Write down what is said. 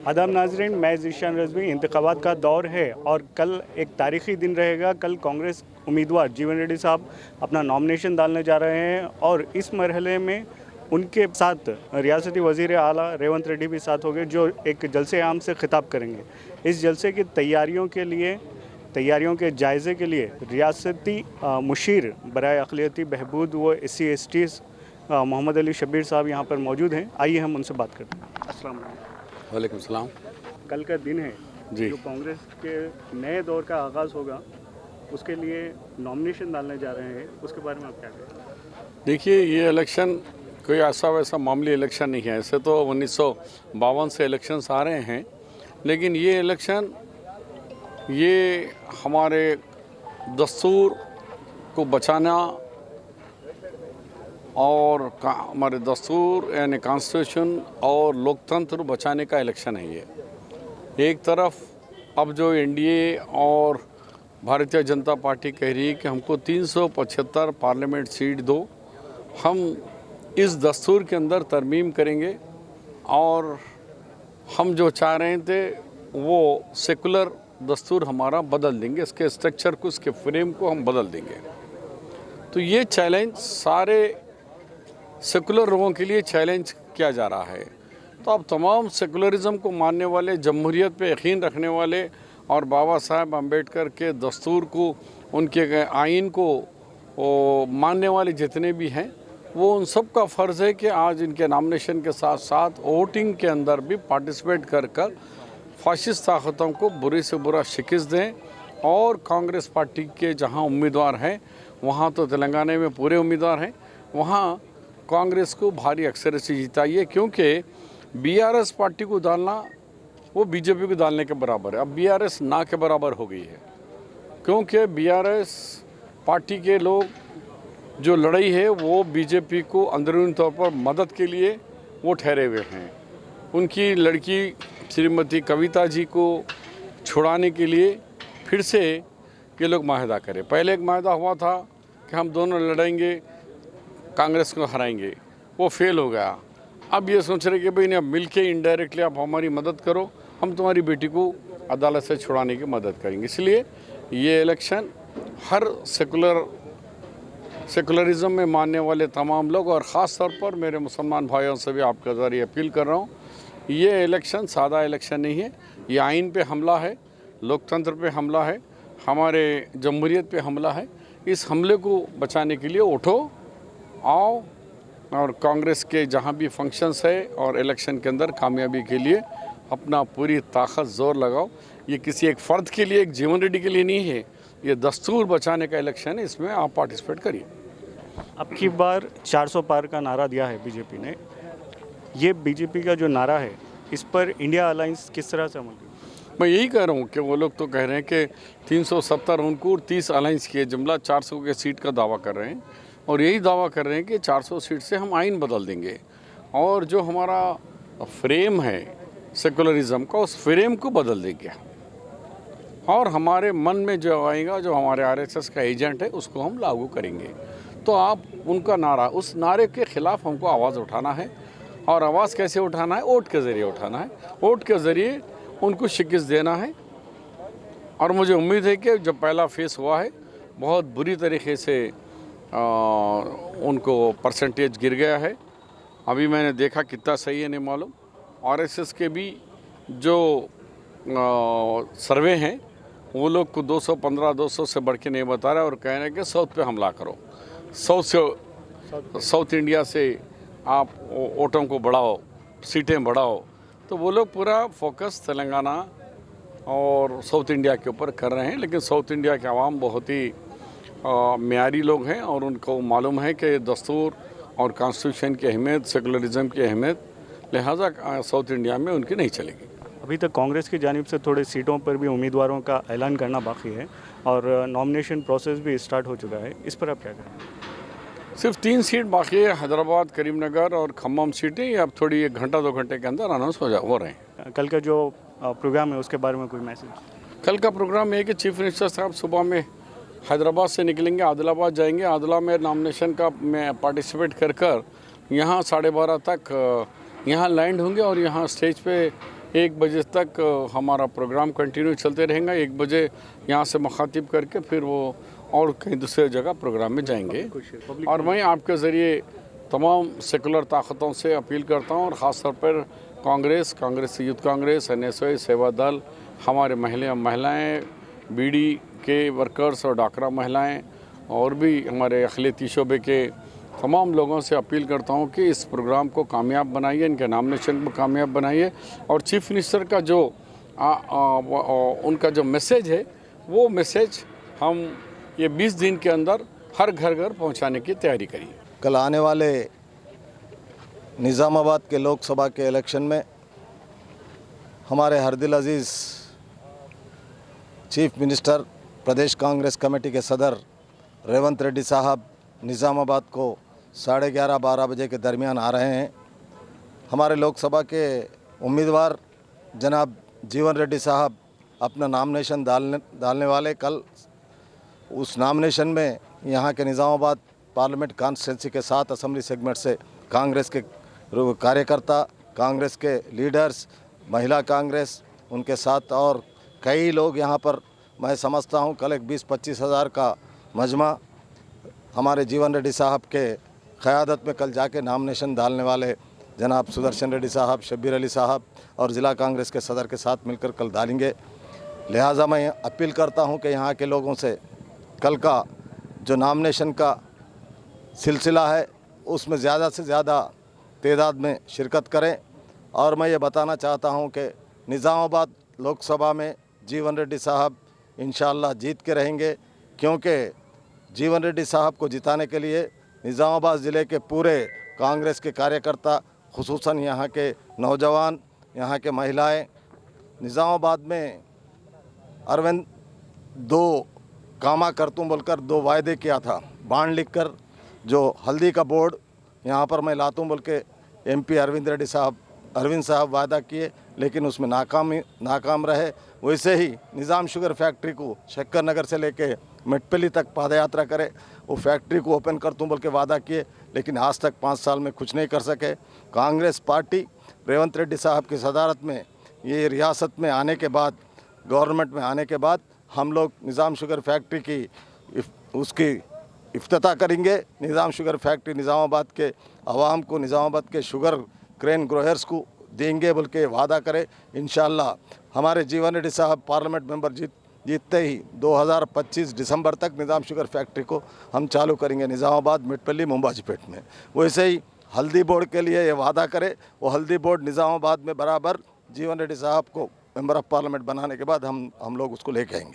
आदाब नाजरीन, मैं ज़ीशान रज़वी। इंतखाबात का दौर है और कल एक तारीख़ी दिन रहेगा। कल कांग्रेस उम्मीदवार जीवन रेड्डी साहब अपना नॉमिनेशन डालने जा रहे हैं और इस मरहले में उनके साथ रियासती वज़ीर आला रेवंत रेड्डी भी साथ होंगे, जो एक जलसे आम से खिताब करेंगे। इस जलसे की तैयारियों के जायज़े के लिए रियासती मुशीर बराए अक़लियती बहबूद व SC/ST मोहम्मद अली शब्बीर साहब यहाँ पर मौजूद हैं। आइए हम उनसे बात करते हैं। अस्सलाम वालेकुम। वालेकुम सलाम। कल का दिन है जी। जो कांग्रेस के नए दौर का आगाज़ होगा, उसके लिए नॉमिनेशन डालने जा रहे हैं, उसके बारे में आप क्या कहें? देखिए, ये इलेक्शन कोई ऐसा वैसा मामूली इलेक्शन नहीं है। ऐसे तो 1952 से इलेक्शंस आ रहे हैं, लेकिन ये इलेक्शन ये हमारे दस्तूर को बचाना और हमारे दस्तूर यानी कॉन्स्टिट्यूशन और लोकतंत्र बचाने का इलेक्शन है। ये एक तरफ अब जो NDA और भारतीय जनता पार्टी कह रही है कि हमको 375 पार्लियामेंट सीट दो, हम इस दस्तूर के अंदर तरमीम करेंगे और हम जो चाह रहे थे वो सेकुलर दस्तूर हमारा बदल देंगे, इसके स्ट्रक्चर को, इसके फ्रेम को हम बदल देंगे। तो ये चैलेंज सारे सेकुलर लोगों के लिए चैलेंज किया जा रहा है। तो अब तमाम सेकुलरिज़म को मानने वाले, जमहूरियत पे यकीन रखने वाले और बाबा साहब अम्बेडकर के दस्तूर को, उनके आइन को मानने वाले जितने भी हैं, वो उन सब का फ़र्ज़ है कि आज इनके नामिनेशन के साथ साथ वोटिंग के अंदर भी पार्टिसिपेट कर कर फाशिस्ट ताकतों को बुरे से बुरा शिकस्त दें। और कांग्रेस पार्टी के जहां उम्मीदवार हैं, वहां तो तेलंगाना में पूरे उम्मीदवार हैं, वहां कांग्रेस को भारी अक्सरियत से जिताइए, क्योंकि BRS पार्टी को डालना वो BJP को डालने के बराबर है। अब BRS ना के बराबर हो गई है, क्योंकि BRS पार्टी के लोग जो लड़ाई है वो BJP को अंदरूनी तौर पर मदद के लिए वो ठहरे हुए हैं। उनकी लड़की श्रीमती कविता जी को छुड़ाने के लिए फिर से ये लोग माहिदा करें। पहले एक माहिदा हुआ था कि हम दोनों लड़ेंगे, कांग्रेस को हराएंगे, वो फेल हो गया। अब ये सोच रहे कि भाई अब मिल के इनडायरेक्टली आप हमारी मदद करो, हम तुम्हारी बेटी को अदालत से छुड़ाने की मदद करेंगे। इसलिए ये इलेक्शन हर सेकुलरिज़म में मानने वाले तमाम लोग, और ख़ास तौर पर मेरे मुसलमान भाइयों से भी आपके ज़रिए अपील कर रहा हूँ, ये इलेक्शन सादा इलेक्शन नहीं है। ये आइन पे हमला है, लोकतंत्र पे हमला है, हमारे जमहूरियत पे हमला है। इस हमले को बचाने के लिए उठो, आओ और कांग्रेस के जहाँ भी फंक्शंस है और इलेक्शन के अंदर कामयाबी के लिए अपना पूरी ताकत जोर लगाओ। ये किसी एक फ़र्द के लिए, एक जीवन रेड्डी के लिए नहीं है, ये दस्तूर बचाने का इलेक्शन है, इसमें आप पार्टिसिपेट करिए। अब की बार 400 पार का नारा दिया है BJP ने। ये BJP का जो नारा है, इस पर इंडिया अलायंस किस तरह से अमल करेगी? मैं यही कह रहा हूँ कि वो लोग तो कह रहे हैं कि 370 उनको 30 अलायंस किए, जुमला 400 के सीट का दावा कर रहे हैं, और यही दावा कर रहे हैं कि 400 सीट से हम आइन बदल देंगे और जो हमारा फ्रेम है सेकुलरिज़म का, उस फ्रेम को बदल देंगे और हमारे मन में जो आएगा, जो हमारे RSS का एजेंट है, उसको हम लागू करेंगे। तो आप उनका नारा, उस नारे के ख़िलाफ़ हमको आवाज़ उठाना है, और आवाज़ कैसे उठाना है? वोट के ज़रिए उठाना है। वोट के ज़रिए उनको शिकस्त देना है। और मुझे उम्मीद है कि जब पहला फेस हुआ है, बहुत बुरी तरीके से उनको परसेंटेज गिर गया है। अभी मैंने देखा, कितना सही है नहीं मालूम, RSS के भी जो सर्वे हैं वो लोग को 215-200 से बढ़ के नहीं बता रहा है, और कह रहे हैं कि साउथ पे हमला करो, साउथ इंडिया से आप वोटों को बढ़ाओ, सीटें बढ़ाओ। तो वो लोग पूरा फोकस तेलंगाना और साउथ इंडिया के ऊपर कर रहे हैं, लेकिन साउथ इंडिया के आवाम बहुत ही मेयारी लोग हैं और उनको मालूम है कि दस्तूर और कॉन्स्टिट्यूशन की अहमियत, सेकुलरिज़म की अहमियत, लिहाजा साउथ इंडिया में उनकी नहीं चलेगी। अभी तक कांग्रेस की जानिब से थोड़े सीटों पर भी उम्मीदवारों का ऐलान करना बाकी है और नॉमिनेशन प्रोसेस भी स्टार्ट हो चुका है, इस पर आप क्या करें? सिर्फ 3 सीट बाकी है, हैदराबाद, करीमनगर और खम्मम सीटें। ये अब थोड़ी 1 घंटा 2 घंटे के अंदर अनाउंस हो रहे हैं। कल का जो प्रोग्राम है उसके बारे में कोई मैसेज? कल का प्रोग्राम है कि चीफ मिनिस्टर साहब सुबह में हैदराबाद से निकलेंगे, आदिलाबाद जाएंगे, आदिला में नॉमिनेशन का में पार्टिसिपेट कर यहाँ 12:30 तक यहाँ लैंड होंगे और यहाँ स्टेज पे 1 बजे तक हमारा प्रोग्राम कंटिन्यू चलते रहेगा। 1 बजे यहाँ से मुखातिब करके फिर वो और कहीं दूसरे जगह प्रोग्राम में जाएंगे। और मैं आपके ज़रिए तमाम सेकुलर ताकतों से अपील करता हूँ, और ख़ास तौर पर कांग्रेस यूथ कांग्रेस, NSY, सेवा दल, हमारे महिलाएं, बीडी के वर्कर्स और डाकरा महिलाएं, और भी हमारे अखिलेती शोबे के तमाम लोगों से अपील करता हूं कि इस प्रोग्राम को कामयाब बनाइए, इनके नॉमिनेशन को कामयाब बनाइए, और चीफ मिनिस्टर का जो उनका जो मैसेज है वो मैसेज हम ये 20 दिन के अंदर हर घर पहुंचाने की तैयारी करिए। कल आने वाले निज़ामाबाद के लोकसभा के इलेक्शन में हमारे हरदिल अजीज़ चीफ मिनिस्टर, प्रदेश कांग्रेस कमेटी के सदर रेवंत रेड्डी साहब निज़ामाबाद को 11:30-12 बजे के दरमियान आ रहे हैं। हमारे लोकसभा के उम्मीदवार जनाब जीवन रेड्डी साहब अपना नामिनेशन डालने वाले। कल उस नामिनेशन में यहाँ के निज़ामाबाद पार्लियामेंट कॉन्स्टिट्यूंसी के 7 असेंबली सेगमेंट से कांग्रेस के कार्यकर्ता, कांग्रेस के लीडर्स, महिला कांग्रेस, उनके साथ और कई लोग यहाँ पर, मैं समझता हूँ कल एक 20-25 हज़ार का मजमा हमारे जीवन रेड्डी साहब के क़यादत में कल जाके नामिनेशन डालने वाले जनाब सुदर्शन रेड्डी साहब, शब्बीर अली साहब और ज़िला कांग्रेस के सदर के साथ मिलकर कल डालेंगे। लिहाजा मैं अपील करता हूँ कि यहाँ के लोगों से कल का जो नामिनेशन का सिलसिला है उसमें ज़्यादा से ज़्यादा तादाद में शिरकत करें। और मैं ये बताना चाहता हूँ कि निज़ामाबाद लोकसभा में जीवन रेड्डी साहब इंशाअल्लाह जीत के रहेंगे, क्योंकि जीवन रेड्डी साहब को जिताने के लिए निज़ामाबाद ज़िले के पूरे कांग्रेस के कार्यकर्ता, खुसूसन यहाँ के नौजवान, यहाँ के महिलाएं, निज़ामाबाद में अरविंद 2 कामा करतूम बोलकर 2 वायदे किया था, बांड लिखकर जो हल्दी का बोर्ड यहाँ पर मैं लातूं बोल के MP अरविंद साहब वादा किए, लेकिन उसमें नाकाम रहे। वैसे ही निज़ाम शुगर फैक्ट्री को शक्कर नगर से लेके मेटपल्ली तक पादयात्रा करे, वो फैक्ट्री को ओपन कर दूं बोल के वादा किए, लेकिन आज तक 5 साल में कुछ नहीं कर सके। कांग्रेस पार्टी रेवंत रेड्डी साहब की सदारत में ये रियासत में आने के बाद, गवर्नमेंट में आने के बाद, हम लोग निज़ाम शुगर फैक्ट्री की उसकी इफ्तिताह करेंगे। निज़ाम शुगर फैक्ट्री निज़ामाबाद के आवाम को, निज़ामाबाद के शुगर क्रेन ग्रोहर्स को देंगे बोल के वादा करे। इंशाअल्लाह हमारे जीवन रेड्डी साहब पार्लियामेंट मेंबर जीतते ही 2025 दिसंबर तक निज़ाम शुगर फैक्ट्री को हम चालू करेंगे निज़ामाबाद, मेटपल्ली, मुंबाजीपेट में। वैसे ही हल्दी बोर्ड के लिए ये वादा करे, वो हल्दी बोर्ड निज़ामाबाद में बराबर जीवन रेड्डी साहब को मेंबर ऑफ पार्लियामेंट बनाने के बाद हम लोग उसको लेके आएंगे।